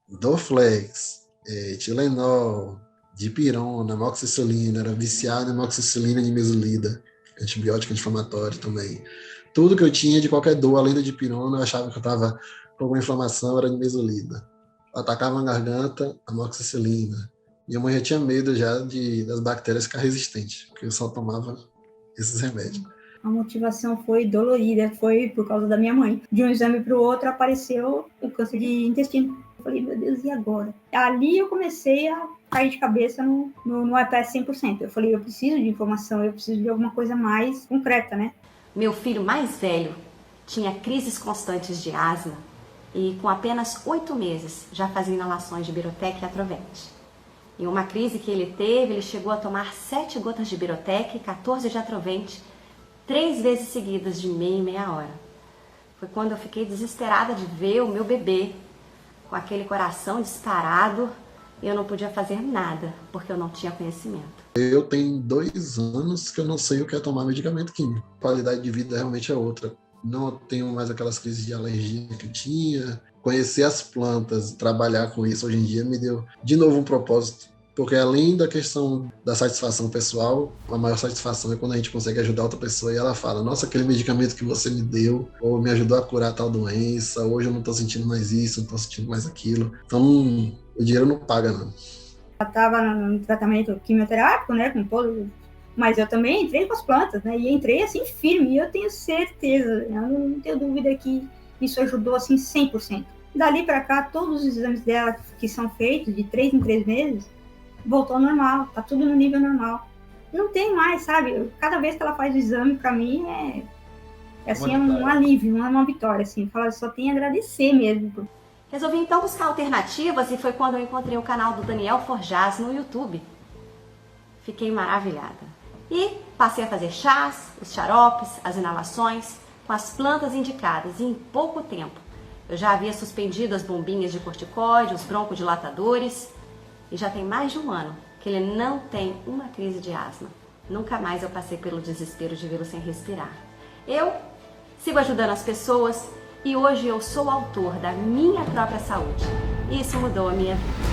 Dorflex, Tilenol, dipirona, amoxicilina, era viciado em amoxicilina e mesolida, antibiótico anti-inflamatório também. Tudo que eu tinha de qualquer dor, além da dipirona, eu achava que eu estava com alguma inflamação, era de mesolida. Atacava a garganta, amoxicilina. Minha mãe já tinha medo já das bactérias ficar resistentes, porque eu só tomava esses remédios. A motivação foi dolorida, foi por causa da minha mãe. De um exame para o outro apareceu o câncer de intestino. Eu falei, meu Deus, e agora? Ali eu comecei a cair de cabeça no iPad 100%. Eu falei, eu preciso de informação, eu preciso de alguma coisa mais concreta, né? Meu filho mais velho tinha crises constantes de asma e com apenas 8 meses já fazia inalações de Birotec e Atrovente. Em uma crise que ele teve, ele chegou a tomar 7 gotas de Birotec e 14 de Atrovente, 3 vezes seguidas de meia em meia hora. Foi quando eu fiquei desesperada de ver o meu bebê com aquele coração disparado e eu não podia fazer nada, porque eu não tinha conhecimento. Eu tenho 2 anos que eu não sei o que é tomar medicamento químico. A qualidade de vida realmente é outra. Não tenho mais aquelas crises de alergia que eu tinha. Conhecer as plantas, trabalhar com isso hoje em dia me deu de novo um propósito. Porque além da questão da satisfação pessoal, a maior satisfação é quando a gente consegue ajudar outra pessoa e ela fala, nossa, aquele medicamento que você me deu, ou me ajudou a curar tal doença, hoje eu não estou sentindo mais isso, não estou sentindo mais aquilo. Então, o dinheiro não paga, não. Eu estava no tratamento quimioterápico, né, com todos, mas eu também entrei com as plantas, né, e entrei assim firme, e eu tenho certeza, eu não tenho dúvida que isso ajudou assim 100%. Dali para cá, todos os exames dela que são feitos de 3 em 3 meses, voltou ao normal, tá tudo no nível normal. Não tem mais, sabe? Cada vez que ela faz o exame, para mim, é assim, é um alívio, uma vitória, assim. Fala, só tem a agradecer mesmo. Resolvi então buscar alternativas e foi quando eu encontrei o canal do Daniel Forjaz no YouTube. Fiquei maravilhada. E passei a fazer chás, os xaropes, as inalações, com as plantas indicadas. E em pouco tempo, eu já havia suspendido as bombinhas de corticoide, os broncodilatadores. E já tem mais de um ano que ele não tem uma crise de asma. Nunca mais eu passei pelo desespero de vê-lo sem respirar. Eu sigo ajudando as pessoas e hoje eu sou autor da minha própria saúde. Isso mudou a minha vida.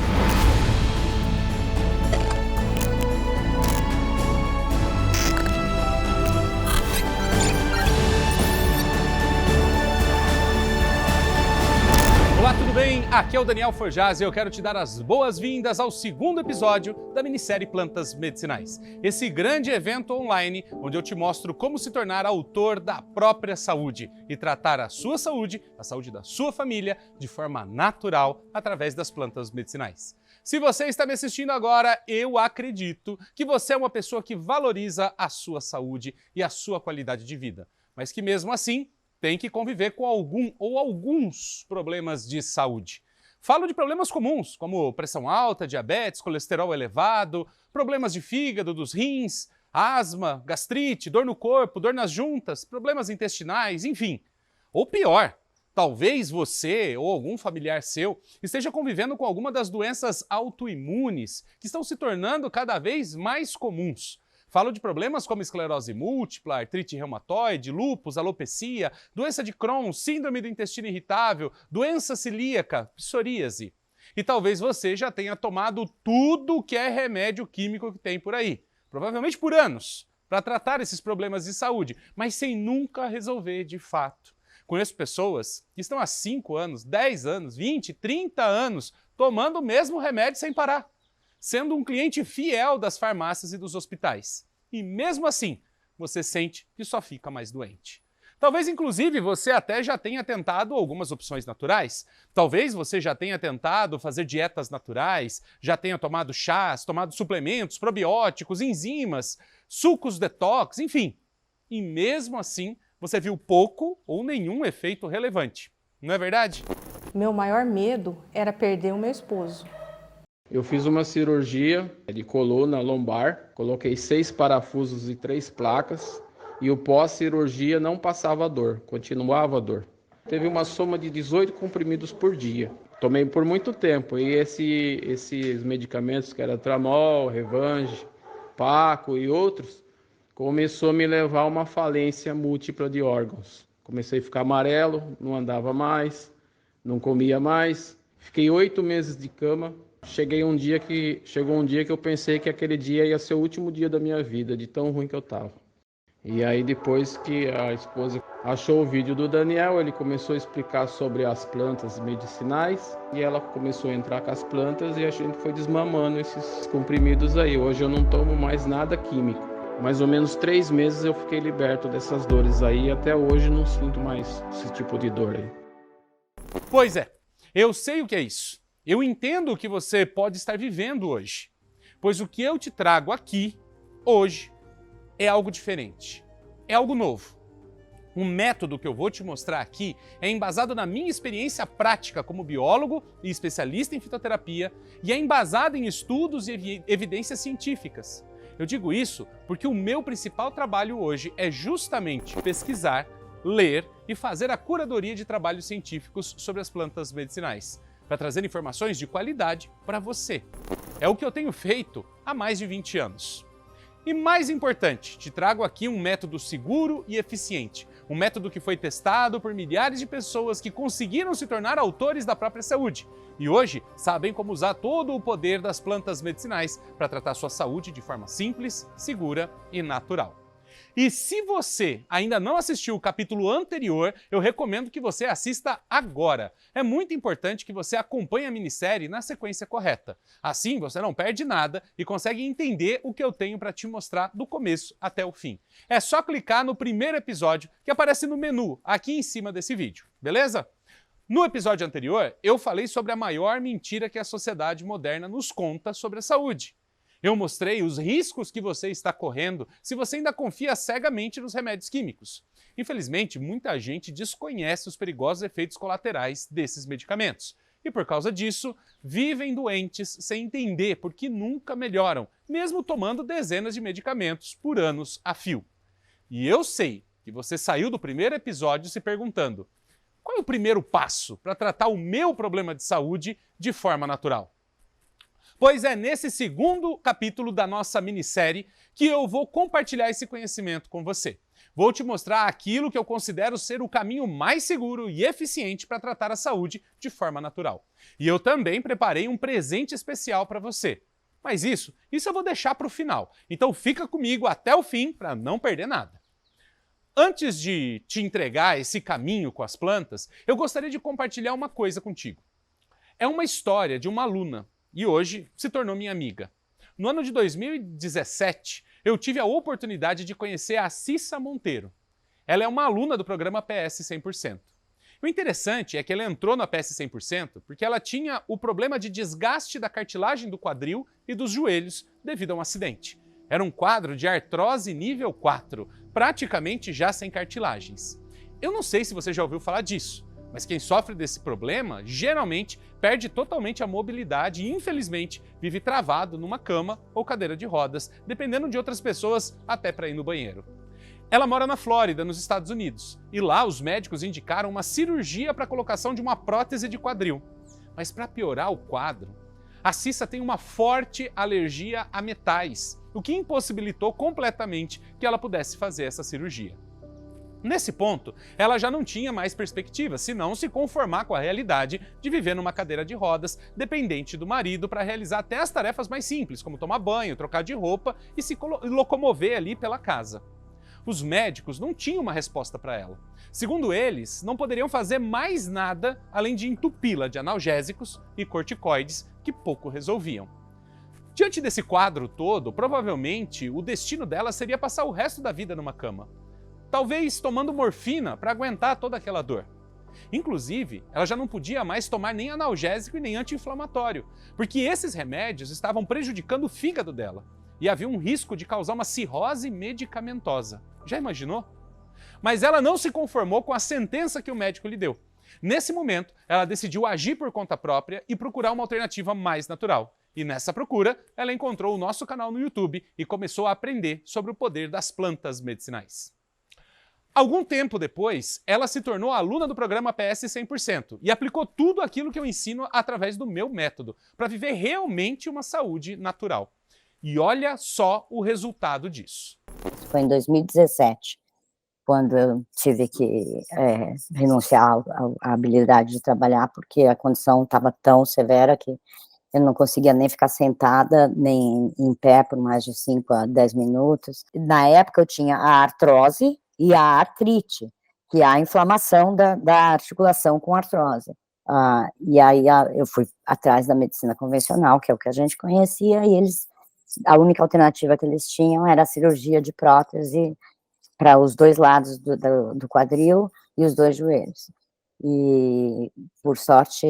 Olá, tudo bem? Aqui é o Daniel Forjaz e eu quero te dar as boas-vindas ao segundo episódio da minissérie Plantas Medicinais. Esse grande evento online onde eu te mostro como se tornar autor da própria saúde e tratar a sua saúde, a saúde da sua família, de forma natural através das plantas medicinais. Se você está me assistindo agora, eu acredito que você é uma pessoa que valoriza a sua saúde e a sua qualidade de vida, mas que mesmo assim tem que conviver com algum ou alguns problemas de saúde. Falo de problemas comuns, como pressão alta, diabetes, colesterol elevado, problemas de fígado, dos rins, asma, gastrite, dor no corpo, dor nas juntas, problemas intestinais, enfim. Ou pior, talvez você ou algum familiar seu esteja convivendo com alguma das doenças autoimunes que estão se tornando cada vez mais comuns. Falo de problemas como esclerose múltipla, artrite reumatoide, lúpus, alopecia, doença de Crohn, síndrome do intestino irritável, doença celíaca, psoríase. E talvez você já tenha tomado tudo que é remédio químico que tem por aí, provavelmente por anos, para tratar esses problemas de saúde, mas sem nunca resolver de fato. Conheço pessoas que estão há 5 anos, 10 anos, 20, 30 anos tomando o mesmo remédio sem parar, sendo um cliente fiel das farmácias e dos hospitais. E mesmo assim, você sente que só fica mais doente. Talvez, inclusive, você até já tenha tentado algumas opções naturais. Talvez você já tenha tentado fazer dietas naturais, já tenha tomado chás, tomado suplementos, probióticos, enzimas, sucos detox, enfim. E mesmo assim, você viu pouco ou nenhum efeito relevante. Não é verdade? Meu maior medo era perder o meu esposo. Eu fiz uma cirurgia de coluna lombar, coloquei 6 parafusos e 3 placas e o pós-cirurgia não passava dor, continuava a dor. Teve uma soma de 18 comprimidos por dia. Tomei por muito tempo e esses medicamentos que era Tramol, Revange, Paco e outros, começou a me levar a uma falência múltipla de órgãos. Comecei a ficar amarelo, não andava mais, não comia mais. Fiquei 8 meses de cama. Chegou um dia que eu pensei que aquele dia ia ser o último dia da minha vida, de tão ruim que eu estava. E aí depois que a esposa achou o vídeo do Daniel, ele começou a explicar sobre as plantas medicinais e ela começou a entrar com as plantas e a gente foi desmamando esses comprimidos aí. Hoje eu não tomo mais nada químico. Mais ou menos 3 meses eu fiquei liberto dessas dores aí e até hoje não sinto mais esse tipo de dor aí. Pois é, eu sei o que é isso. Eu entendo o que você pode estar vivendo hoje, pois o que eu te trago aqui, hoje, é algo diferente, é algo novo. O método que eu vou te mostrar aqui é embasado na minha experiência prática como biólogo e especialista em fitoterapia e é embasado em estudos e evidências científicas. Eu digo isso porque o meu principal trabalho hoje é justamente pesquisar, ler e fazer a curadoria de trabalhos científicos sobre as plantas medicinais, para trazer informações de qualidade para você. É o que eu tenho feito há mais de 20 anos. E mais importante, te trago aqui um método seguro e eficiente. Um método que foi testado por milhares de pessoas que conseguiram se tornar autores da própria saúde. E hoje sabem como usar todo o poder das plantas medicinais para tratar sua saúde de forma simples, segura e natural. E se você ainda não assistiu o capítulo anterior, eu recomendo que você assista agora. É muito importante que você acompanhe a minissérie na sequência correta. Assim você não perde nada e consegue entender o que eu tenho para te mostrar do começo até o fim. É só clicar no primeiro episódio que aparece no menu aqui em cima desse vídeo, beleza? No episódio anterior, eu falei sobre a maior mentira que a sociedade moderna nos conta sobre a saúde. Eu mostrei os riscos que você está correndo se você ainda confia cegamente nos remédios químicos. Infelizmente, muita gente desconhece os perigosos efeitos colaterais desses medicamentos. E por causa disso, vivem doentes sem entender por que nunca melhoram, mesmo tomando dezenas de medicamentos por anos a fio. E eu sei que você saiu do primeiro episódio se perguntando: qual é o primeiro passo para tratar o meu problema de saúde de forma natural? Pois é nesse segundo capítulo da nossa minissérie que eu vou compartilhar esse conhecimento com você. Vou te mostrar aquilo que eu considero ser o caminho mais seguro e eficiente para tratar a saúde de forma natural. E eu também preparei um presente especial para você. Mas isso eu vou deixar para o final. Então fica comigo até o fim para não perder nada. Antes de te entregar esse caminho com as plantas, eu gostaria de compartilhar uma coisa contigo. É uma história de uma aluna e hoje se tornou minha amiga. No ano de 2017, eu tive a oportunidade de conhecer a Cissa Monteiro. Ela é uma aluna do programa PS 100%. O interessante é que ela entrou na PS 100% porque ela tinha o problema de desgaste da cartilagem do quadril e dos joelhos devido a um acidente. Era um quadro de artrose nível 4, praticamente já sem cartilagens. Eu não sei se você já ouviu falar disso, mas quem sofre desse problema geralmente perde totalmente a mobilidade e, infelizmente, vive travado numa cama ou cadeira de rodas, dependendo de outras pessoas até para ir no banheiro. Ela mora na Flórida, nos Estados Unidos, e lá os médicos indicaram uma cirurgia para a colocação de uma prótese de quadril. Mas para piorar o quadro, a Cissa tem uma forte alergia a metais, o que impossibilitou completamente que ela pudesse fazer essa cirurgia. Nesse ponto, ela já não tinha mais perspectiva, senão se conformar com a realidade de viver numa cadeira de rodas, dependente do marido para realizar até as tarefas mais simples, como tomar banho, trocar de roupa e se locomover ali pela casa. Os médicos não tinham uma resposta para ela. Segundo eles, não poderiam fazer mais nada além de entupi-la de analgésicos e corticoides que pouco resolviam. Diante desse quadro todo, provavelmente o destino dela seria passar o resto da vida numa cama. Talvez tomando morfina para aguentar toda aquela dor. Inclusive, ela já não podia mais tomar nem analgésico e nem anti-inflamatório, porque esses remédios estavam prejudicando o fígado dela e havia um risco de causar uma cirrose medicamentosa. Já imaginou? Mas ela não se conformou com a sentença que o médico lhe deu. Nesse momento, ela decidiu agir por conta própria e procurar uma alternativa mais natural. E nessa procura, ela encontrou o nosso canal no YouTube e começou a aprender sobre o poder das plantas medicinais. Algum tempo depois, ela se tornou aluna do programa PS 100% e aplicou tudo aquilo que eu ensino através do meu método, para viver realmente uma saúde natural. E olha só o resultado disso. Foi em 2017. quando eu tive que renunciar à habilidade de trabalhar, porque a condição estava tão severa que eu não conseguia nem ficar sentada, nem em pé por mais de 5 a 10 minutos. Na época eu tinha a artrose e a artrite, que é a inflamação da articulação com artrose. E aí eu fui atrás da medicina convencional, que é o que a gente conhecia, e a única alternativa que eles tinham era a cirurgia de prótese para os 2 lados do quadril e os 2 joelhos. E, por sorte,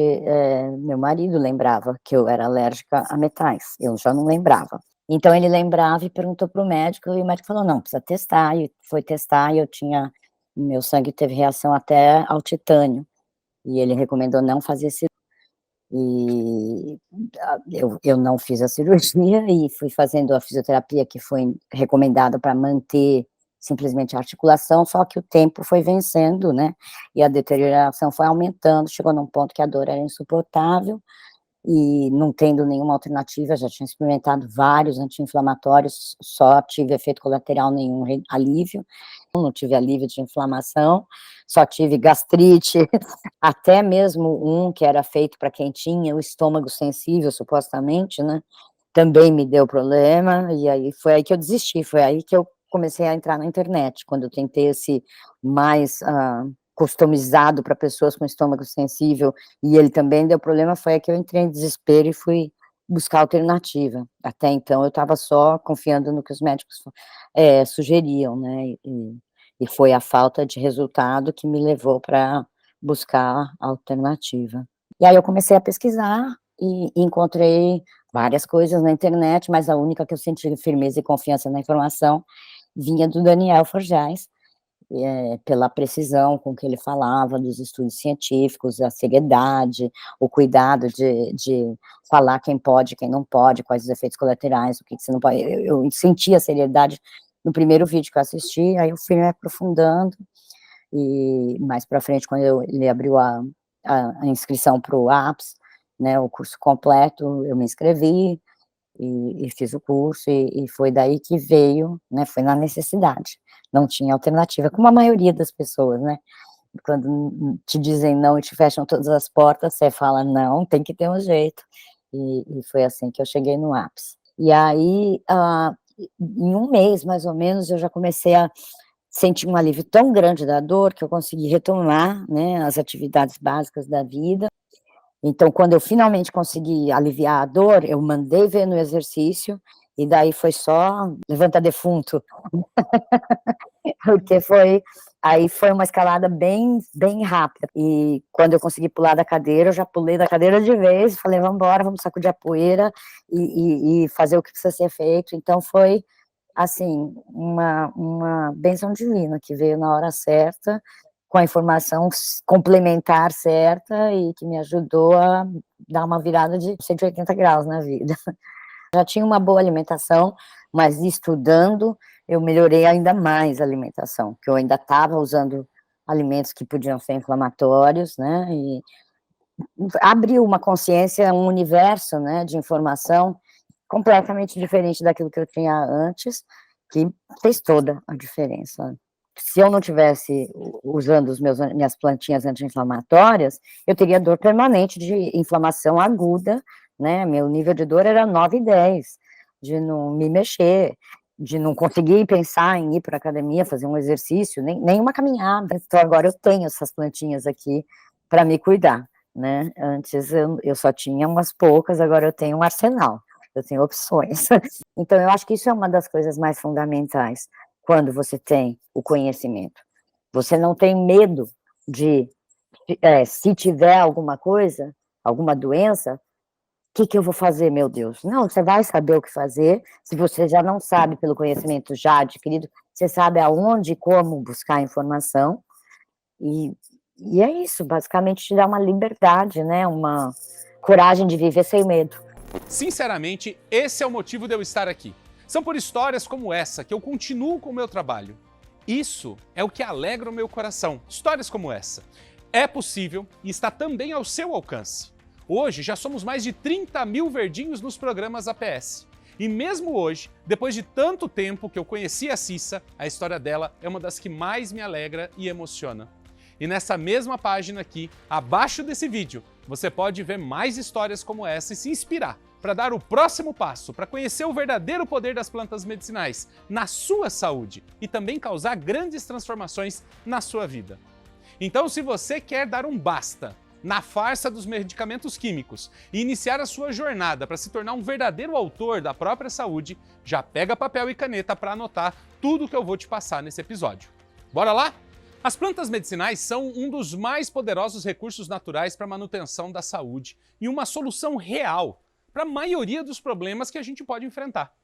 meu marido lembrava que eu era alérgica a metais, eu já não lembrava. Então, ele lembrava e perguntou para o médico, e o médico falou, não, precisa testar, e foi testar, e meu sangue teve reação até ao titânio, e ele recomendou não fazer cirurgia. E eu não fiz a cirurgia e fui fazendo a fisioterapia que foi recomendada para manter simplesmente a articulação, só que o tempo foi vencendo, né, e a deterioração foi aumentando, chegou num ponto que a dor era insuportável, e não tendo nenhuma alternativa, já tinha experimentado vários anti-inflamatórios, só tive efeito colateral nenhum, alívio, não tive alívio de inflamação, só tive gastrite, até mesmo um que era feito para quem tinha o estômago sensível, supostamente, né, também me deu problema, e aí foi aí que eu desisti, foi aí que eu comecei a entrar na internet, quando eu tentei esse mais customizado para pessoas com estômago sensível, e ele também deu problema, foi aí que eu entrei em desespero e fui buscar alternativa. Até então eu estava só confiando no que os médicos sugeriam, né, e foi a falta de resultado que me levou para buscar a alternativa. E aí eu comecei a pesquisar e encontrei várias coisas na internet, mas a única que eu senti firmeza e confiança na informação vinha do Daniel Forjaz, pela precisão com que ele falava dos estudos científicos, a seriedade, o cuidado de falar quem pode, quem não pode, quais os efeitos colaterais, o que você não pode. Eu senti a seriedade no primeiro vídeo que eu assisti, aí eu fui me aprofundando, e mais para frente, quando ele abriu a inscrição para o APS, né, o curso completo, eu me inscrevi, e fiz o curso, e foi daí que veio, né, foi na necessidade, não tinha alternativa, como a maioria das pessoas, né, quando te dizem não e te fecham todas as portas, você fala não, tem que ter um jeito, e foi assim que eu cheguei no ápice. E aí, em um mês, mais ou menos, eu já comecei a sentir um alívio tão grande da dor, que eu consegui retomar, né, as atividades básicas da vida. Então, quando eu finalmente consegui aliviar a dor, eu mandei ver no exercício, e daí foi só levanta defunto, porque aí foi uma escalada bem, bem rápida, e quando eu consegui pular da cadeira, eu já pulei da cadeira de vez, falei, vamos embora, vamos sacudir a poeira, e fazer o que precisa ser feito. Então foi, assim, uma bênção divina, que veio na hora certa, com a informação complementar certa, e que me ajudou a dar uma virada de 180 graus na vida. Já tinha uma boa alimentação, mas estudando, eu melhorei ainda mais a alimentação, que eu ainda estava usando alimentos que podiam ser inflamatórios, né, e abriu uma consciência, um universo, né, de informação completamente diferente daquilo que eu tinha antes, que fez toda a diferença. Se eu não tivesse usando minhas plantinhas anti-inflamatórias, eu teria dor permanente de inflamação aguda, né, meu nível de dor era 9 e 10, de não me mexer, de não conseguir pensar em ir para a academia, fazer um exercício, nem uma caminhada. Então agora eu tenho essas plantinhas aqui para me cuidar, né, antes eu só tinha umas poucas, agora eu tenho um arsenal, eu tenho opções. Então eu acho que isso é uma das coisas mais fundamentais, quando você tem o conhecimento. Você não tem medo de, se tiver alguma coisa, alguma doença, o que eu vou fazer, meu Deus? Não, você vai saber o que fazer, se você já não sabe pelo conhecimento já adquirido, você sabe aonde e como buscar informação, e é isso, basicamente te dá uma liberdade, né, uma coragem de viver sem medo. Sinceramente, esse é o motivo de eu estar aqui. São por histórias como essa que eu continuo com o meu trabalho. Isso é o que alegra o meu coração, histórias como essa. É possível e está também ao seu alcance. Hoje já somos mais de 30 mil verdinhos nos programas APS. E mesmo hoje, depois de tanto tempo que eu conheci a Cissa, a história dela é uma das que mais me alegra e emociona. E nessa mesma página aqui, abaixo desse vídeo, você pode ver mais histórias como essa e se inspirar para dar o próximo passo, para conhecer o verdadeiro poder das plantas medicinais na sua saúde e também causar grandes transformações na sua vida. Então, se você quer dar um basta na farsa dos medicamentos químicos e iniciar a sua jornada para se tornar um verdadeiro autor da própria saúde, já pega papel e caneta para anotar tudo que eu vou te passar nesse episódio. Bora lá? As plantas medicinais são um dos mais poderosos recursos naturais para a manutenção da saúde e uma solução real para a maioria dos problemas que a gente pode enfrentar.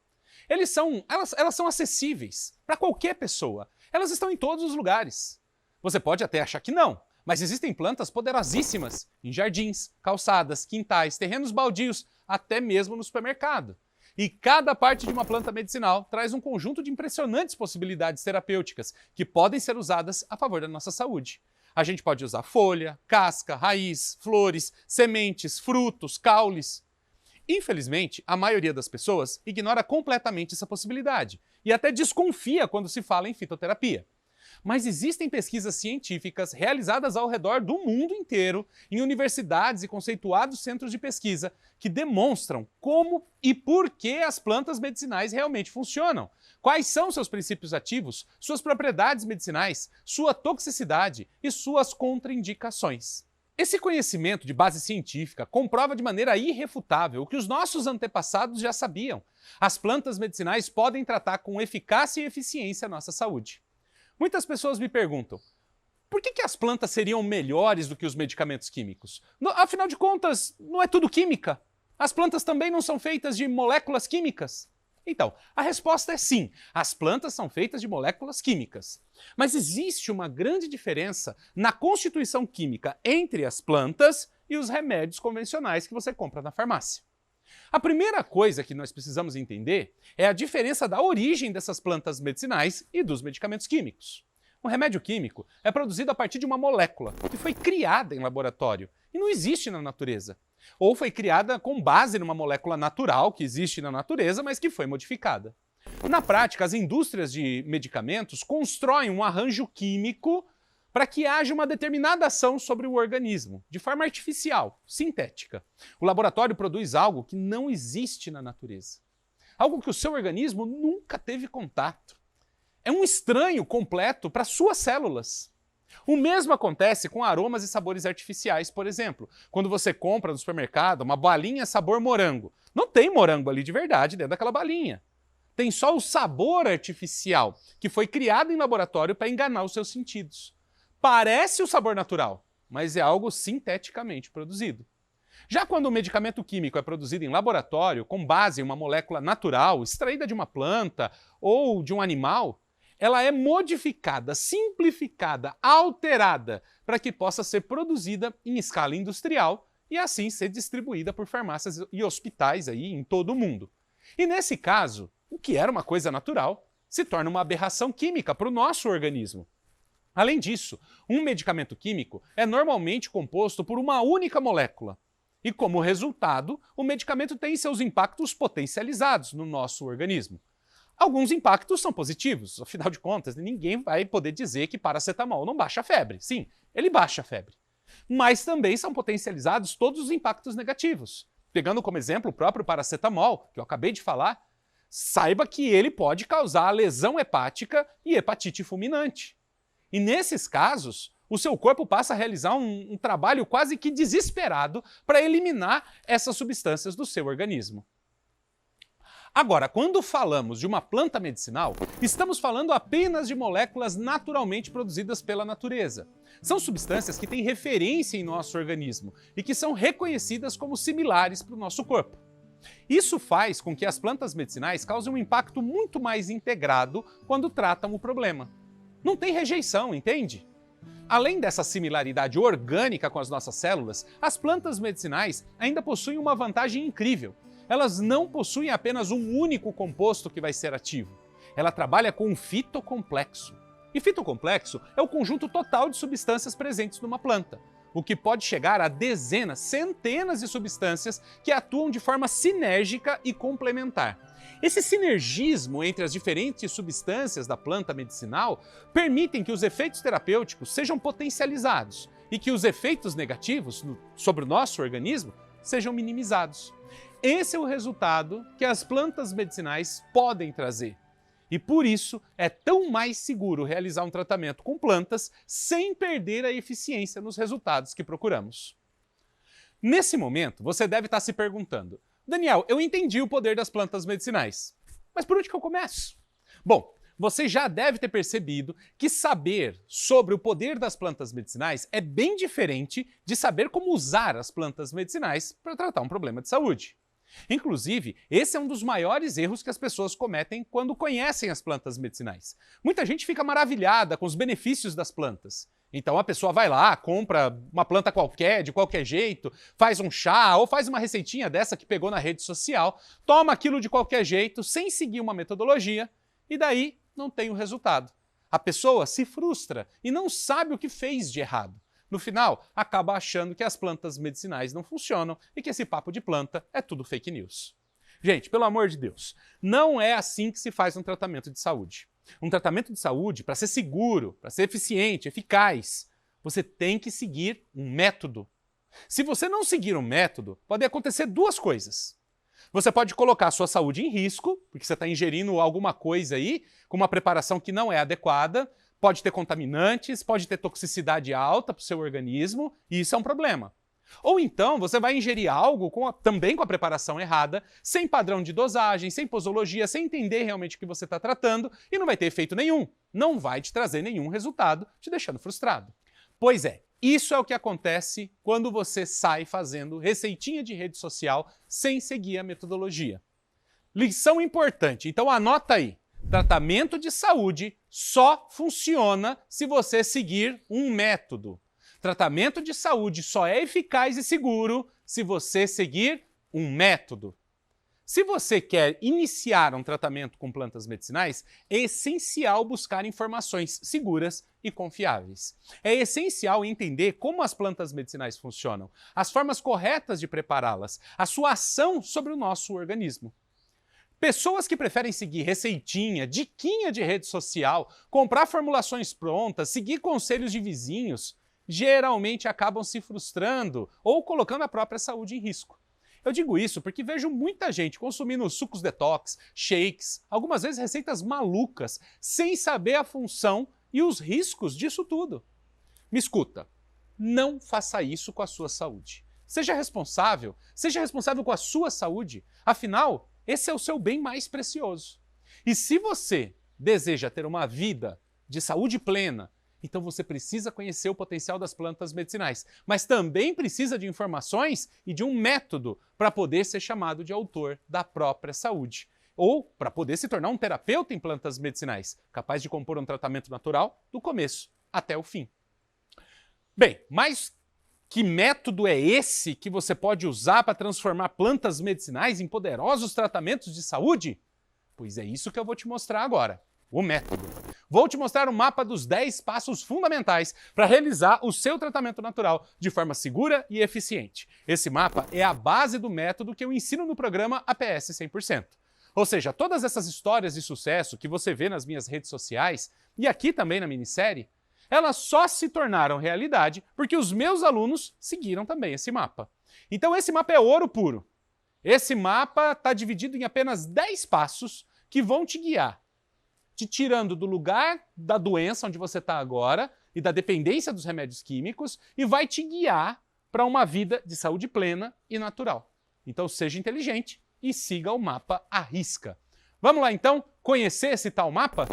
Elas são acessíveis para qualquer pessoa. Elas estão em todos os lugares. Você pode até achar que não, mas existem plantas poderosíssimas em jardins, calçadas, quintais, terrenos baldios, até mesmo no supermercado. E cada parte de uma planta medicinal traz um conjunto de impressionantes possibilidades terapêuticas que podem ser usadas a favor da nossa saúde. A gente pode usar folha, casca, raiz, flores, sementes, frutos, caules. Infelizmente, a maioria das pessoas ignora completamente essa possibilidade e até desconfia quando se fala em fitoterapia. Mas existem pesquisas científicas realizadas ao redor do mundo inteiro, em universidades e conceituados centros de pesquisa, que demonstram como e por que as plantas medicinais realmente funcionam, quais são seus princípios ativos, suas propriedades medicinais, sua toxicidade e suas contraindicações. Esse conhecimento de base científica comprova de maneira irrefutável o que os nossos antepassados já sabiam. As plantas medicinais podem tratar com eficácia e eficiência a nossa saúde. Muitas pessoas me perguntam, por que as plantas seriam melhores do que os medicamentos químicos? Afinal de contas, não é tudo química? As plantas também não são feitas de moléculas químicas? Então, a resposta é sim, as plantas são feitas de moléculas químicas. Mas existe uma grande diferença na constituição química entre as plantas e os remédios convencionais que você compra na farmácia. A primeira coisa que nós precisamos entender é a diferença da origem dessas plantas medicinais e dos medicamentos químicos. Um remédio químico é produzido a partir de uma molécula que foi criada em laboratório e não existe na natureza. Ou foi criada com base numa molécula natural que existe na natureza, mas que foi modificada. Na prática, as indústrias de medicamentos constroem um arranjo químico para que haja uma determinada ação sobre o organismo, de forma artificial, sintética. O laboratório produz algo que não existe na natureza. Algo que o seu organismo nunca teve contato. É um estranho completo para suas células. O mesmo acontece com aromas e sabores artificiais, por exemplo. Quando você compra no supermercado uma balinha sabor morango, não tem morango ali de verdade dentro daquela balinha. Tem só o sabor artificial, que foi criado em laboratório para enganar os seus sentidos. Parece o sabor natural, mas é algo sinteticamente produzido. Já quando o medicamento químico é produzido em laboratório, com base em uma molécula natural, extraída de uma planta ou de um animal, ela é modificada, simplificada, alterada, para que possa ser produzida em escala industrial e assim ser distribuída por farmácias e hospitais aí em todo o mundo. E nesse caso, o que era uma coisa natural se torna uma aberração química para o nosso organismo. Além disso, um medicamento químico é normalmente composto por uma única molécula. E como resultado, o medicamento tem seus impactos potencializados no nosso organismo. Alguns impactos são positivos, afinal de contas, ninguém vai poder dizer que paracetamol não baixa a febre. Sim, ele baixa a febre. Mas também são potencializados todos os impactos negativos. Pegando como exemplo o próprio paracetamol, que eu acabei de falar, saiba que ele pode causar lesão hepática e hepatite fulminante. E nesses casos, o seu corpo passa a realizar um trabalho quase que desesperado para eliminar essas substâncias do seu organismo. Agora, quando falamos de uma planta medicinal, estamos falando apenas de moléculas naturalmente produzidas pela natureza. São substâncias que têm referência em nosso organismo e que são reconhecidas como similares para o nosso corpo. Isso faz com que as plantas medicinais causem um impacto muito mais integrado quando tratam o problema. Não tem rejeição, entende? Além dessa similaridade orgânica com as nossas células, as plantas medicinais ainda possuem uma vantagem incrível. Elas não possuem apenas um único composto que vai ser ativo. Ela trabalha com um fitocomplexo. E fitocomplexo é o conjunto total de substâncias presentes numa planta. o que pode chegar a dezenas, centenas de substâncias que atuam de forma sinérgica e complementar. Esse sinergismo entre as diferentes substâncias da planta medicinal permitem que os efeitos terapêuticos sejam potencializados e que os efeitos negativos sobre o nosso organismo sejam minimizados. Esse é o resultado que as plantas medicinais podem trazer. E por isso é tão mais seguro realizar um tratamento com plantas sem perder a eficiência nos resultados que procuramos. Nesse momento, você deve estar se perguntando: Daniel, eu entendi o poder das plantas medicinais, mas por onde que eu começo? Bom, você já deve ter percebido que saber sobre o poder das plantas medicinais é bem diferente de saber como usar as plantas medicinais para tratar um problema de saúde. Inclusive, esse é um dos maiores erros que as pessoas cometem quando conhecem as plantas medicinais. Muita gente fica maravilhada com os benefícios das plantas. Então a pessoa vai lá, compra uma planta qualquer, de qualquer jeito, faz um chá ou faz uma receitinha dessa que pegou na rede social, toma aquilo de qualquer jeito, sem seguir uma metodologia, e daí não tem o resultado. A pessoa se frustra e não sabe o que fez de errado. No final, acaba achando que as plantas medicinais não funcionam e que esse papo de planta é tudo fake news. Gente, pelo amor de Deus, não é assim que se faz um tratamento de saúde. Um tratamento de saúde, para ser seguro, para ser eficiente, eficaz, você tem que seguir um método. Se você não seguir um método, pode acontecer duas coisas. Você pode colocar a sua saúde em risco, porque você está ingerindo alguma coisa aí, com uma preparação que não é adequada, pode ter contaminantes, pode ter toxicidade alta para o seu organismo, e isso é um problema. Ou então você vai ingerir algo também com a preparação errada, sem padrão de dosagem, sem posologia, sem entender realmente o que você está tratando, e não vai ter efeito nenhum. Não vai te trazer nenhum resultado, te deixando frustrado. Pois é, isso é o que acontece quando você sai fazendo receitinha de rede social sem seguir a metodologia. Lição importante, então anota aí. Tratamento de saúde só funciona se você seguir um método. Tratamento de saúde só é eficaz e seguro se você seguir um método. Se você quer iniciar um tratamento com plantas medicinais, é essencial buscar informações seguras e confiáveis. É essencial entender como as plantas medicinais funcionam, as formas corretas de prepará-las, a sua ação sobre o nosso organismo. Pessoas que preferem seguir receitinha, diquinha de rede social, comprar formulações prontas, seguir conselhos de vizinhos, geralmente acabam se frustrando ou colocando a própria saúde em risco. Eu digo isso porque vejo muita gente consumindo sucos detox, shakes, algumas vezes receitas malucas, sem saber a função e os riscos disso tudo. Me escuta, não faça isso com a sua saúde. Seja responsável com a sua saúde, afinal, esse é o seu bem mais precioso. E se você deseja ter uma vida de saúde plena, então você precisa conhecer o potencial das plantas medicinais, mas também precisa de informações e de um método para poder ser chamado de autor da própria saúde. Ou para poder se tornar um terapeuta em plantas medicinais, capaz de compor um tratamento natural do começo até o fim. Bem, mas que método é esse que você pode usar para transformar plantas medicinais em poderosos tratamentos de saúde? Pois é isso que eu vou te mostrar agora, o método. Vou te mostrar um mapa dos 10 passos fundamentais para realizar o seu tratamento natural de forma segura e eficiente. Esse mapa é a base do método que eu ensino no programa APS 100%. Ou seja, todas essas histórias de sucesso que você vê nas minhas redes sociais e aqui também na minissérie, elas só se tornaram realidade porque os meus alunos seguiram também esse mapa. Então esse mapa é ouro puro. Esse mapa está dividido em apenas 10 passos que vão te guiar, te tirando do lugar da doença onde você está agora e da dependência dos remédios químicos e vai te guiar para uma vida de saúde plena e natural. Então seja inteligente e siga o mapa à risca. Vamos lá então conhecer esse tal mapa?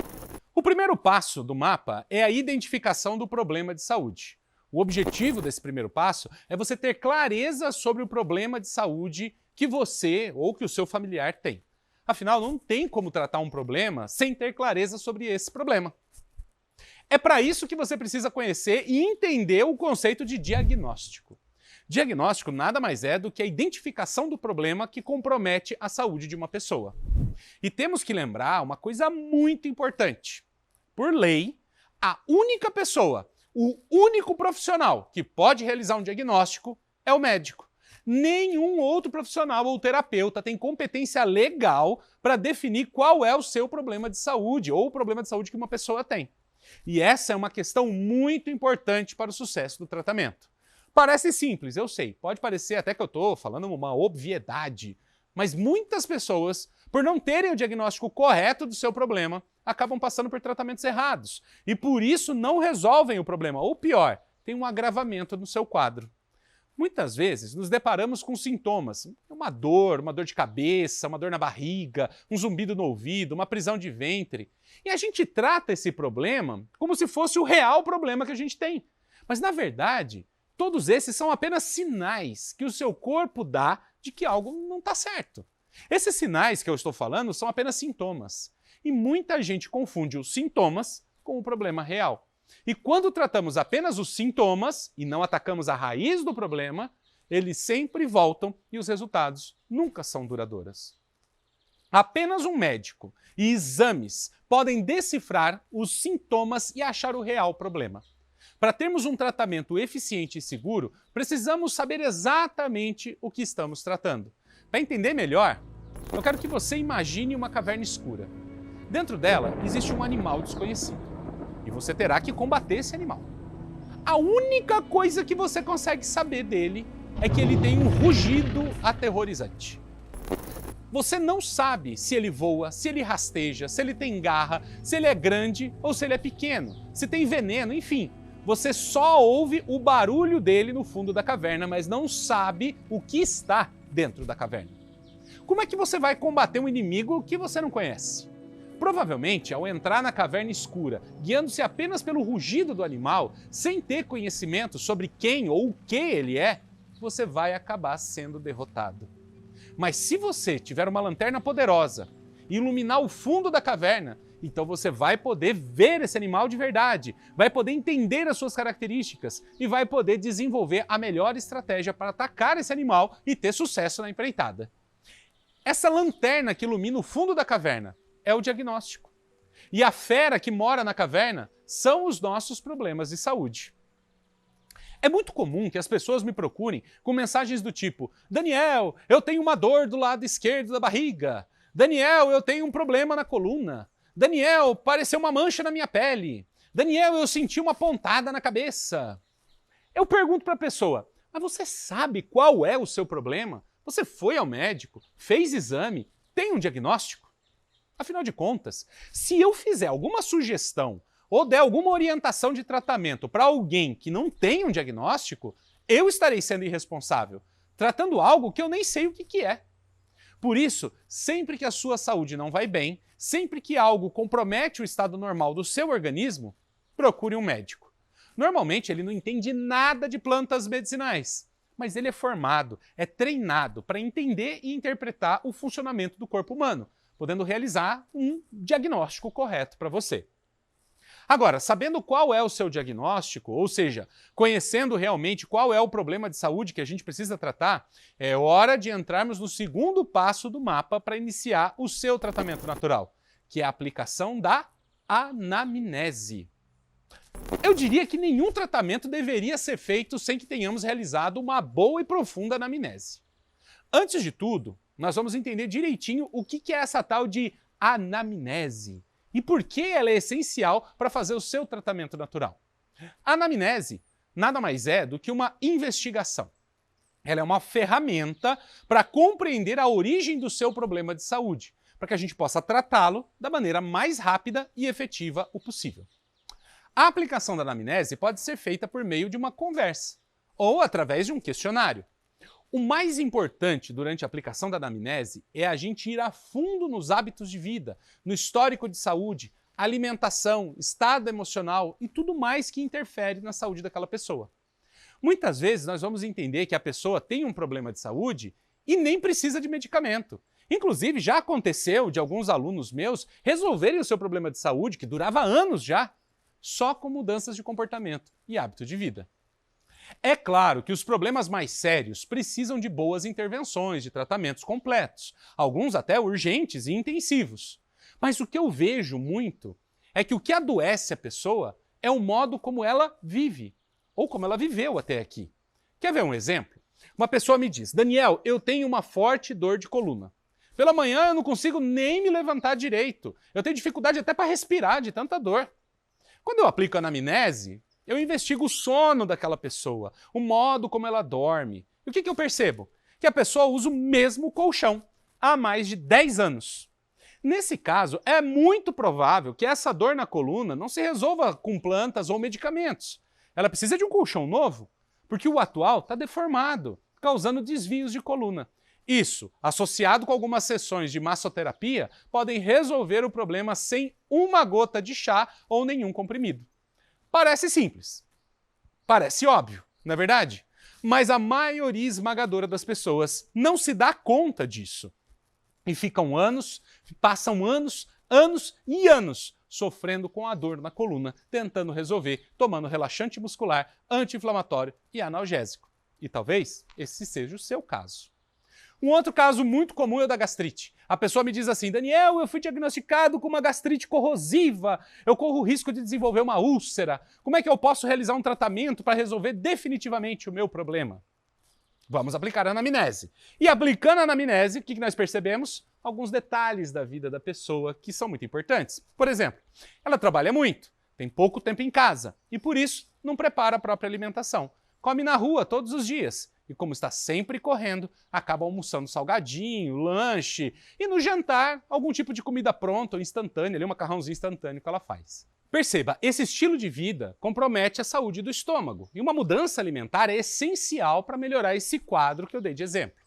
O primeiro passo do mapa é a identificação do problema de saúde. O objetivo desse primeiro passo é você ter clareza sobre o problema de saúde que você ou que o seu familiar tem. Afinal, não tem como tratar um problema sem ter clareza sobre esse problema. É para isso que você precisa conhecer e entender o conceito de diagnóstico. Diagnóstico nada mais é do que a identificação do problema que compromete a saúde de uma pessoa. E temos que lembrar uma coisa muito importante. Por lei, a única pessoa, O único profissional que pode realizar um diagnóstico é o médico. Nenhum outro profissional ou terapeuta tem competência legal para definir qual é o seu problema de saúde ou o problema de saúde que uma pessoa tem. E essa é uma questão muito importante para o sucesso do tratamento. Parece simples, eu sei, pode parecer até que eu estou falando uma obviedade, mas muitas pessoas, por não terem o diagnóstico correto do seu problema, acabam passando por tratamentos errados e por isso não resolvem o problema, ou pior, tem um agravamento no seu quadro. Muitas vezes nos deparamos com sintomas, uma dor de cabeça, uma dor na barriga, um zumbido no ouvido, uma prisão de ventre, e a gente trata esse problema como se fosse o real problema que a gente tem. Mas na verdade, todos esses são apenas sinais que o seu corpo dá de que algo não está certo. Esses sinais que eu estou falando são apenas sintomas. E muita gente confunde os sintomas com o problema real. E quando tratamos apenas os sintomas e não atacamos a raiz do problema, eles sempre voltam e os resultados nunca são duradouros. Apenas um médico e exames podem decifrar os sintomas e achar o real problema. Para termos um tratamento eficiente e seguro, precisamos saber exatamente o que estamos tratando. Para entender melhor, eu quero que você imagine uma caverna escura. Dentro dela existe um animal desconhecido e você terá que combater esse animal. A única coisa que você consegue saber dele é que ele tem um rugido aterrorizante. Você não sabe se ele voa, se ele rasteja, se ele tem garra, se ele é grande ou se ele é pequeno, se tem veneno, enfim. Você só ouve o barulho dele no fundo da caverna, mas não sabe o que está dentro da caverna. Como é que você vai combater um inimigo que você não conhece? Provavelmente, ao entrar na caverna escura, guiando-se apenas pelo rugido do animal, sem ter conhecimento sobre quem ou o que ele é, você vai acabar sendo derrotado. Mas se você tiver uma lanterna poderosa e iluminar o fundo da caverna, então você vai poder ver esse animal de verdade, vai poder entender as suas características e vai poder desenvolver a melhor estratégia para atacar esse animal e ter sucesso na empreitada. Essa lanterna que ilumina o fundo da caverna é o diagnóstico. E a fera que mora na caverna são os nossos problemas de saúde. É muito comum que as pessoas me procurem com mensagens do tipo: Daniel, eu tenho uma dor do lado esquerdo da barriga. Daniel, eu tenho um problema na coluna. Daniel, pareceu uma mancha na minha pele. Daniel, eu senti uma pontada na cabeça. Eu pergunto para a pessoa: mas você sabe qual é o seu problema? Você foi ao médico, fez exame, tem um diagnóstico? Afinal de contas, se eu fizer alguma sugestão ou der alguma orientação de tratamento para alguém que não tem um diagnóstico, eu estarei sendo irresponsável, tratando algo que eu nem sei o que é. Por isso, sempre que a sua saúde não vai bem, sempre que algo compromete o estado normal do seu organismo, procure um médico. Normalmente ele não entende nada de plantas medicinais, mas ele é formado, é treinado para entender e interpretar o funcionamento do corpo humano, podendo realizar um diagnóstico correto para você. Agora, sabendo qual é o seu diagnóstico, ou seja, conhecendo realmente qual é o problema de saúde que a gente precisa tratar, é hora de entrarmos no segundo passo do mapa para iniciar o seu tratamento natural, que é a aplicação da anamnese. Eu diria que nenhum tratamento deveria ser feito sem que tenhamos realizado uma boa e profunda anamnese. Antes de tudo, nós vamos entender direitinho o que é essa tal de anamnese e por que ela é essencial para fazer o seu tratamento natural. A anamnese nada mais é do que uma investigação. Ela é uma ferramenta para compreender a origem do seu problema de saúde, para que a gente possa tratá-lo da maneira mais rápida e efetiva o possível. A aplicação da anamnese pode ser feita por meio de uma conversa ou através de um questionário. O mais importante durante a aplicação da anamnese é a gente ir a fundo nos hábitos de vida, no histórico de saúde, alimentação, estado emocional e tudo mais que interfere na saúde daquela pessoa. Muitas vezes nós vamos entender que a pessoa tem um problema de saúde e nem precisa de medicamento. Inclusive, já aconteceu de alguns alunos meus resolverem o seu problema de saúde, que durava anos já, só com mudanças de comportamento e hábito de vida. É claro que os problemas mais sérios precisam de boas intervenções, de tratamentos completos, alguns até urgentes e intensivos. Mas o que eu vejo muito é que o que adoece a pessoa é o modo como ela vive, ou como ela viveu até aqui. Quer ver um exemplo? Uma pessoa me diz: Daniel, eu tenho uma forte dor de coluna. Pela manhã eu não consigo nem me levantar direito. Eu tenho dificuldade até para respirar de tanta dor. Quando eu aplico a anamnese, eu investigo o sono daquela pessoa, o modo como ela dorme. E o que eu percebo? Que a pessoa usa o mesmo colchão há mais de 10 anos. Nesse caso, é muito provável que essa dor na coluna não se resolva com plantas ou medicamentos. Ela precisa de um colchão novo, porque o atual está deformado, causando desvios de coluna. Isso, associado com algumas sessões de massoterapia, podem resolver o problema sem uma gota de chá ou nenhum comprimido. Parece simples. Parece óbvio, não é verdade? Mas a maioria esmagadora das pessoas não se dá conta disso. E passam anos e anos sofrendo com a dor na coluna, tentando resolver, tomando relaxante muscular, anti-inflamatório e analgésico. E talvez esse seja o seu caso. Um outro caso muito comum é o da gastrite. A pessoa me diz assim: Daniel, eu fui diagnosticado com uma gastrite corrosiva, eu corro o risco de desenvolver uma úlcera. Como é que eu posso realizar um tratamento para resolver definitivamente o meu problema? Vamos aplicar a anamnese. E aplicando a anamnese, o que nós percebemos? Alguns detalhes da vida da pessoa que são muito importantes. Por exemplo, ela trabalha muito, tem pouco tempo em casa e por isso não prepara a própria alimentação. Come na rua todos os dias. E como está sempre correndo, acaba almoçando salgadinho, lanche e no jantar algum tipo de comida pronta ou instantânea, um macarrãozinho instantâneo que ela faz. Perceba, esse estilo de vida compromete a saúde do estômago e uma mudança alimentar é essencial para melhorar esse quadro que eu dei de exemplo.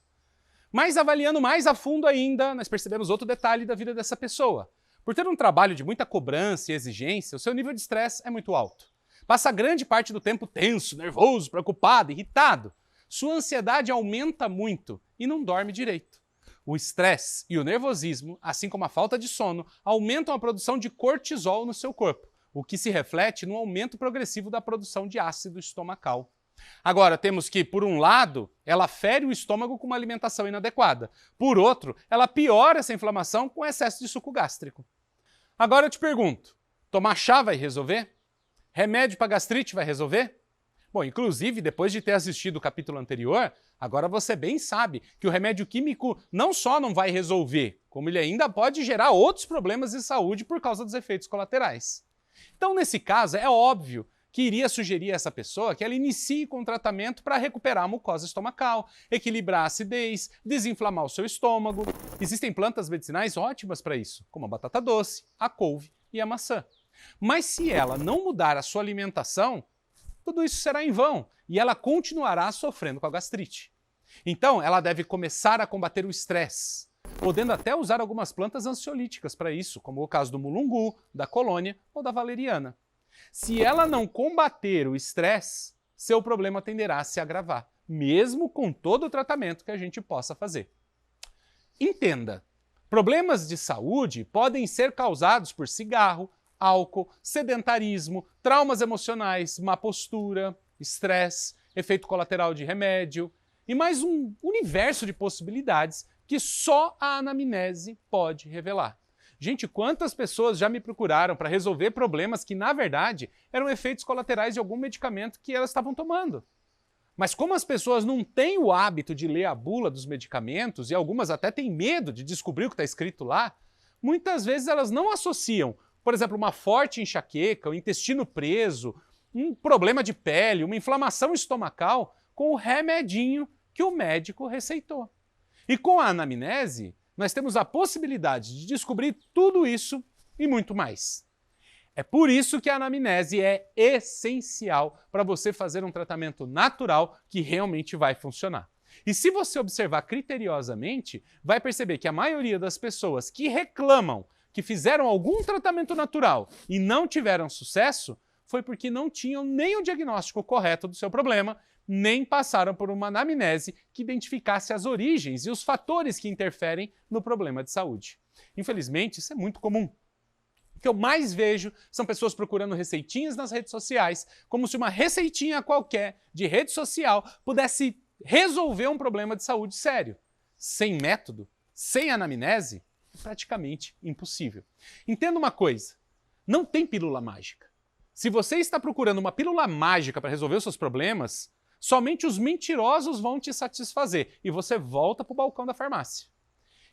Mas avaliando mais a fundo ainda, nós percebemos outro detalhe da vida dessa pessoa. Por ter um trabalho de muita cobrança e exigência, o seu nível de estresse é muito alto. Passa grande parte do tempo tenso, nervoso, preocupado, irritado. Sua ansiedade aumenta muito e não dorme direito. O estresse e o nervosismo, assim como a falta de sono, aumentam a produção de cortisol no seu corpo, o que se reflete no aumento progressivo da produção de ácido estomacal. Agora, temos que, por um lado, ela fere o estômago com uma alimentação inadequada. Por outro, ela piora essa inflamação com excesso de suco gástrico. Agora eu te pergunto, tomar chá vai resolver? Remédio para gastrite vai resolver? Bom, inclusive, depois de ter assistido o capítulo anterior, agora você bem sabe que o remédio químico não só não vai resolver, como ele ainda pode gerar outros problemas de saúde por causa dos efeitos colaterais. Então, nesse caso, é óbvio que iria sugerir a essa pessoa que ela inicie com tratamento para recuperar a mucosa estomacal, equilibrar a acidez, desinflamar o seu estômago. Existem plantas medicinais ótimas para isso, como a batata doce, a couve e a maçã. Mas se ela não mudar a sua alimentação, tudo isso será em vão e ela continuará sofrendo com a gastrite. Então, ela deve começar a combater o estresse, podendo até usar algumas plantas ansiolíticas para isso, como o caso do mulungu, da colônia ou da valeriana. Se ela não combater o estresse, seu problema tenderá a se agravar, mesmo com todo o tratamento que a gente possa fazer. Entenda, problemas de saúde podem ser causados por cigarro, álcool, sedentarismo, traumas emocionais, má postura, estresse, efeito colateral de remédio e mais um universo de possibilidades que só a anamnese pode revelar. Gente, quantas pessoas já me procuraram para resolver problemas que, na verdade, eram efeitos colaterais de algum medicamento que elas estavam tomando. Mas como as pessoas não têm o hábito de ler a bula dos medicamentos e algumas até têm medo de descobrir o que está escrito lá, muitas vezes elas não associam, por exemplo, uma forte enxaqueca, o intestino preso, um problema de pele, uma inflamação estomacal com o remedinho que o médico receitou. E com a anamnese, nós temos a possibilidade de descobrir tudo isso e muito mais. É por isso que a anamnese é essencial para você fazer um tratamento natural que realmente vai funcionar. E se você observar criteriosamente, vai perceber que a maioria das pessoas que reclamam que fizeram algum tratamento natural e não tiveram sucesso, foi porque não tinham nem o diagnóstico correto do seu problema, nem passaram por uma anamnese que identificasse as origens e os fatores que interferem no problema de saúde. Infelizmente, isso é muito comum. O que eu mais vejo são pessoas procurando receitinhas nas redes sociais, como se uma receitinha qualquer de rede social pudesse resolver um problema de saúde sério. Sem método, sem anamnese, é praticamente impossível. Entenda uma coisa, não tem pílula mágica. Se você está procurando uma pílula mágica para resolver os seus problemas, somente os mentirosos vão te satisfazer e você volta para o balcão da farmácia.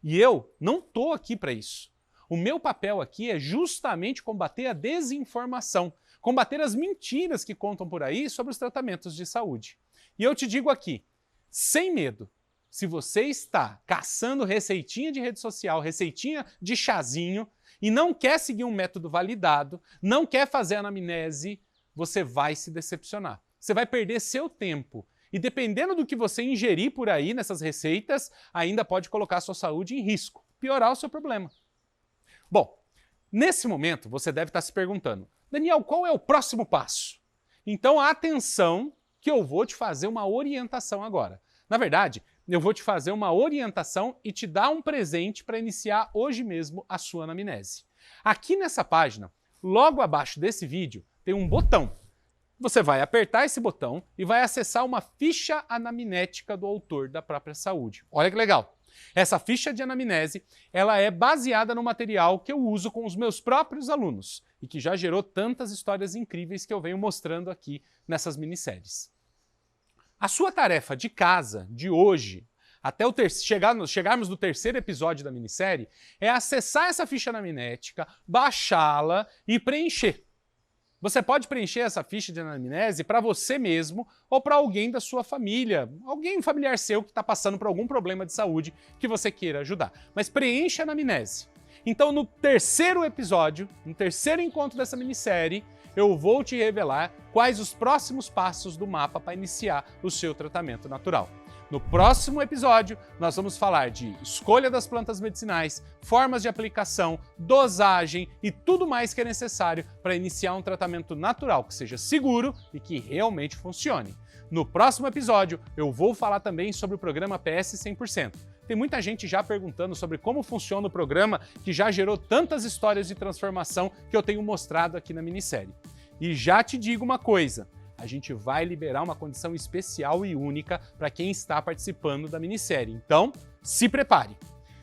E eu não estou aqui para isso. O meu papel aqui é justamente combater a desinformação, combater as mentiras que contam por aí sobre os tratamentos de saúde. E eu te digo aqui, sem medo, se você está caçando receitinha de rede social, receitinha de chazinho, e não quer seguir um método validado, não quer fazer anamnese, você vai se decepcionar. Você vai perder seu tempo. E dependendo do que você ingerir por aí nessas receitas, ainda pode colocar a sua saúde em risco, piorar o seu problema. Bom, nesse momento você deve estar se perguntando, Daniel, qual é o próximo passo? Então atenção que eu vou te fazer uma orientação agora. Na verdade, eu vou te fazer uma orientação e te dar um presente para iniciar hoje mesmo a sua anamnese. Aqui nessa página, logo abaixo desse vídeo, tem um botão. Você vai apertar esse botão e vai acessar uma ficha anamnética do autor da própria saúde. Olha que legal! Essa ficha de anamnese, ela é baseada no material que eu uso com os meus próprios alunos e que já gerou tantas histórias incríveis que eu venho mostrando aqui nessas minisséries. A sua tarefa de casa, de hoje, até chegarmos no terceiro episódio da minissérie, é acessar essa ficha anamnética, baixá-la e preencher. Você pode preencher essa ficha de anamnese para você mesmo ou para alguém da sua família, alguém familiar seu que está passando por algum problema de saúde que você queira ajudar. Mas preencha a anamnese. Então, no terceiro episódio, no terceiro encontro dessa minissérie, eu vou te revelar quais os próximos passos do mapa para iniciar o seu tratamento natural. No próximo episódio, nós vamos falar de escolha das plantas medicinais, formas de aplicação, dosagem e tudo mais que é necessário para iniciar um tratamento natural que seja seguro e que realmente funcione. No próximo episódio, eu vou falar também sobre o programa PS 100%. Tem muita gente já perguntando sobre como funciona o programa que já gerou tantas histórias de transformação que eu tenho mostrado aqui na minissérie. E já te digo uma coisa, a gente vai liberar uma condição especial e única para quem está participando da minissérie. Então, se prepare!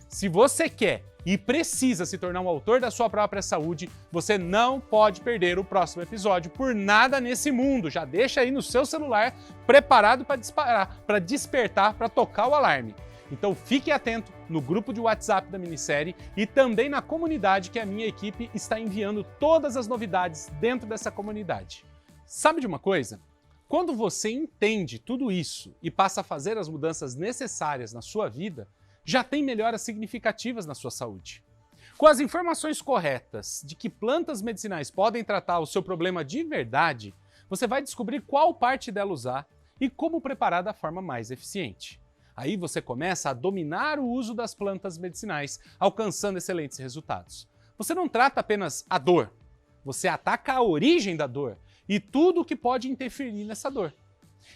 Se você quer e precisa se tornar um autor da sua própria saúde, você não pode perder o próximo episódio por nada nesse mundo. Já deixa aí no seu celular preparado para disparar, para despertar, para tocar o alarme. Então fique atento no grupo de WhatsApp da minissérie e também na comunidade que a minha equipe está enviando todas as novidades dentro dessa comunidade. Sabe de uma coisa? Quando você entende tudo isso e passa a fazer as mudanças necessárias na sua vida, já tem melhoras significativas na sua saúde. Com as informações corretas de que plantas medicinais podem tratar o seu problema de verdade, você vai descobrir qual parte dela usar e como preparar da forma mais eficiente. Aí você começa a dominar o uso das plantas medicinais, alcançando excelentes resultados. Você não trata apenas a dor, você ataca a origem da dor e tudo o que pode interferir nessa dor.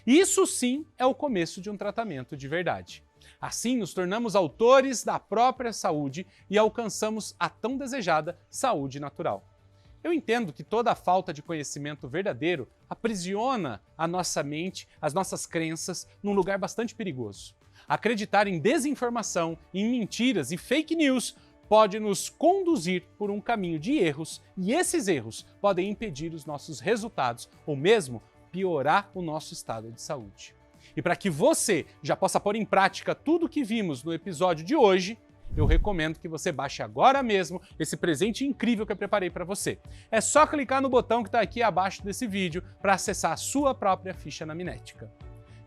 Isso sim é o começo de um tratamento de verdade. Assim, nos tornamos autores da própria saúde e alcançamos a tão desejada saúde natural. Eu entendo que toda a falta de conhecimento verdadeiro aprisiona a nossa mente, as nossas crenças, num lugar bastante perigoso. Acreditar em desinformação, em mentiras e fake news pode nos conduzir por um caminho de erros e esses erros podem impedir os nossos resultados ou mesmo piorar o nosso estado de saúde. E para que você já possa pôr em prática tudo o que vimos no episódio de hoje, eu recomendo que você baixe agora mesmo esse presente incrível que eu preparei para você. É só clicar no botão que está aqui abaixo desse vídeo para acessar a sua própria ficha anamnética.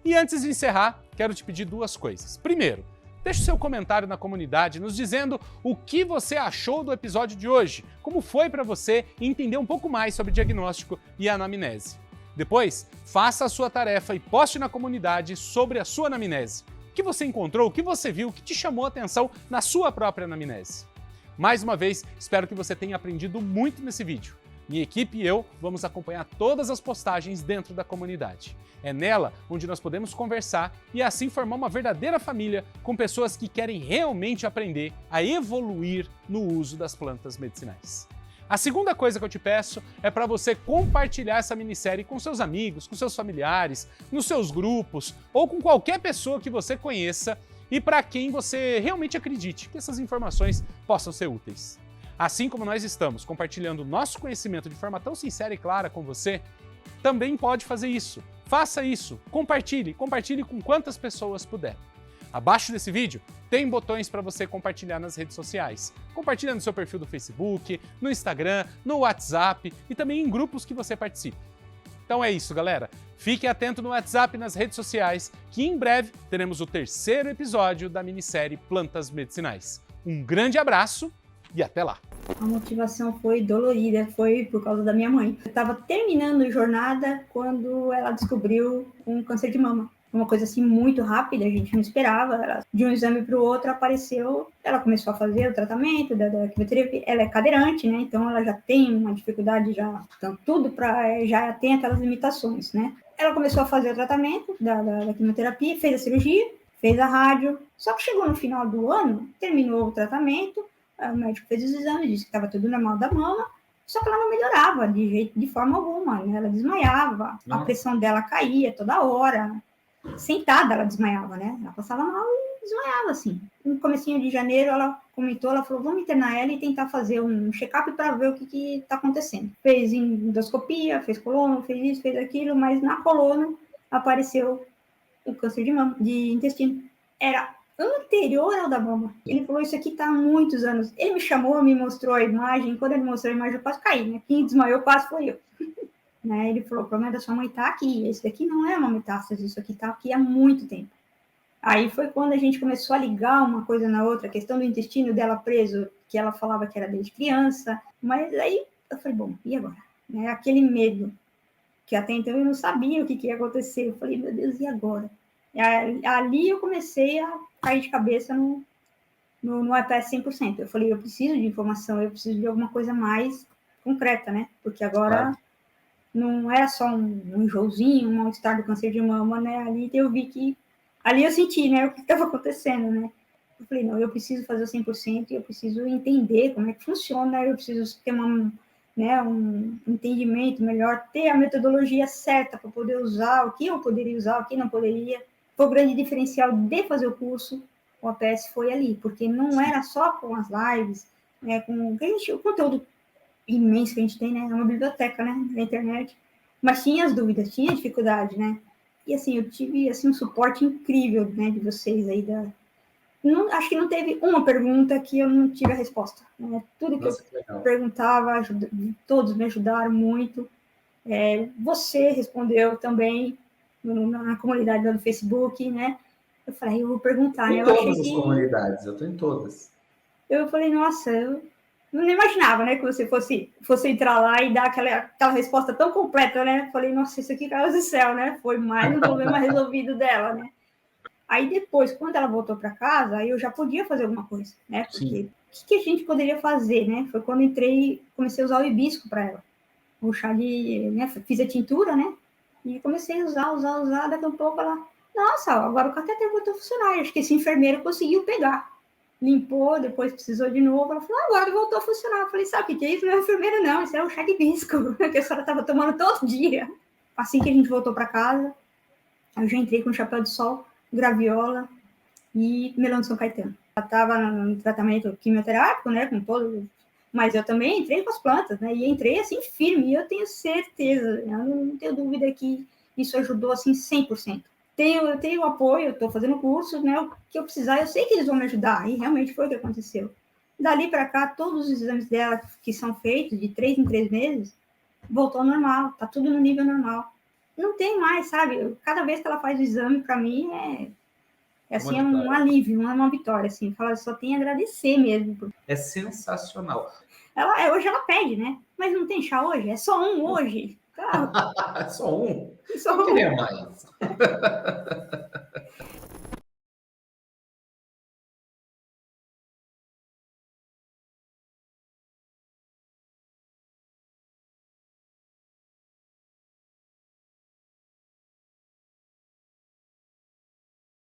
E antes de encerrar, quero te pedir duas coisas. Primeiro, deixe seu comentário na comunidade nos dizendo o que você achou do episódio de hoje, como foi para você entender um pouco mais sobre diagnóstico e anamnese. Depois, faça a sua tarefa e poste na comunidade sobre a sua anamnese. O que você encontrou, o que você viu, o que te chamou a atenção na sua própria anamnese. Mais uma vez, espero que você tenha aprendido muito nesse vídeo. Minha equipe e eu vamos acompanhar todas as postagens dentro da comunidade. É nela onde nós podemos conversar e assim formar uma verdadeira família com pessoas que querem realmente aprender a evoluir no uso das plantas medicinais. A segunda coisa que eu te peço é para você compartilhar essa minissérie com seus amigos, com seus familiares, nos seus grupos ou com qualquer pessoa que você conheça e para quem você realmente acredite que essas informações possam ser úteis. Assim como nós estamos compartilhando nosso conhecimento de forma tão sincera e clara com você, também pode fazer isso. Faça isso, compartilhe com quantas pessoas puder. Abaixo desse vídeo tem botões para você compartilhar nas redes sociais. Compartilha no seu perfil do Facebook, no Instagram, no WhatsApp e também em grupos que você participe. Então é isso, galera. Fique atento no WhatsApp e nas redes sociais, que em breve teremos o 3º episódio da minissérie Plantas Medicinais. Um grande abraço e até lá! A motivação foi dolorida, foi por causa da minha mãe. Eu estava terminando a jornada quando ela descobriu um câncer de mama. Uma coisa assim muito rápida, a gente não esperava. Ela, de um exame para o outro apareceu, ela começou a fazer o tratamento da quimioterapia. Ela é cadeirante, né? Então ela já tem uma dificuldade, então tudo já tem aquelas limitações, né? Ela começou a fazer o tratamento da quimioterapia, fez a cirurgia, fez a rádio. Só que chegou no final do ano, terminou o tratamento, o médico fez os exames, disse que estava tudo normal da mama, só que ela não melhorava de forma alguma, né? Ela desmaiava, a pressão dela caía toda hora. Sentada ela desmaiava, né? Ela passava mal e desmaiava, assim. No comecinho de janeiro, ela comentou, ela falou, vamos internar ela e tentar fazer um check-up para ver o que está acontecendo. Fez endoscopia, fez colono, fez isso, fez aquilo, mas na colono apareceu o câncer de intestino. Era anterior ao da mama. Ele falou, isso aqui está há muitos anos. Ele me chamou, me mostrou a imagem, quando ele mostrou a imagem, eu quase caí, né? Quem desmaiou quase foi eu. Né, ele falou, o problema da sua mãe está aqui, esse daqui não é uma metástase, isso aqui está aqui há muito tempo. Aí foi quando a gente começou a ligar uma coisa na outra, a questão do intestino dela preso, que ela falava que era desde criança, mas aí eu falei, bom, e agora? Né, aquele medo, que até então eu não sabia o que ia acontecer, eu falei, meu Deus, e agora? E ali eu comecei a cair de cabeça no EPS 100%, eu falei, eu preciso de informação, eu preciso de alguma coisa mais concreta, né, porque agora... Não era só um enjoozinho, um mal-estar do câncer de mama, né? Ali eu vi que... Ali eu senti, né? O que estava acontecendo, né? Eu falei, não, eu preciso fazer o 100%, eu preciso entender como é que funciona, eu preciso ter um entendimento melhor, ter a metodologia certa para poder usar, o que eu poderia usar, o que não poderia. Foi o grande diferencial de fazer o curso, o APS foi ali, porque não era só com as lives, né? Com o conteúdo imenso que a gente tem, né? É uma biblioteca, né? Na internet. Mas tinha as dúvidas, tinha dificuldade, né? E assim, eu tive assim, um suporte incrível, né? De vocês aí. Acho que não teve uma pergunta que eu não tive a resposta. Né? Tudo que eu perguntava, todos me ajudaram muito. Você respondeu também na comunidade do Facebook, né? Eu falei, eu vou perguntar, né? Em todas as comunidades, eu estou em todas. Eu falei, nossa, eu não imaginava, né, que você fosse entrar lá e dar aquela resposta tão completa, né? Falei, nossa, isso aqui caiu do céu, né? Foi mais um problema resolvido dela, né? Aí depois, quando ela voltou para casa, aí eu já podia fazer alguma coisa, né? Porque o que a gente poderia fazer, né? Foi quando entrei, comecei a usar o hibisco para ela. O chá né? Fiz a tintura, né? E comecei a usar, daqui a pouco ela... Nossa, agora o cateter voltou a funcionar. Acho que esse enfermeiro conseguiu pegar. Limpou, depois precisou de novo. Ela falou, agora voltou a funcionar. Eu falei, sabe o que é isso? Não é enfermeira, não. Isso é o chá de hibisco, que a senhora estava tomando todo dia. Assim que a gente voltou para casa, eu já entrei com chapéu de sol, graviola e melão de São Caetano. Ela estava no tratamento quimioterápico, né, com todo... Mas eu também entrei com as plantas, né, e entrei, assim, firme. E eu tenho certeza, eu não tenho dúvida que isso ajudou, assim, 100%. Eu tenho apoio, eu estou fazendo curso, né? O que eu precisar, eu sei que eles vão me ajudar. E realmente foi o que aconteceu. Dali para cá, todos os exames dela que são feitos, de 3 em 3 meses, voltou ao normal. Tá tudo no nível normal. Não tem mais, sabe? Cada vez que ela faz o exame, para mim, assim, é um alívio, uma vitória, assim. Fala, só tem a agradecer mesmo. É sensacional. Hoje ela pede, né? Mas não tem chá hoje? É só um hoje. Só um? Só Eu queria mais.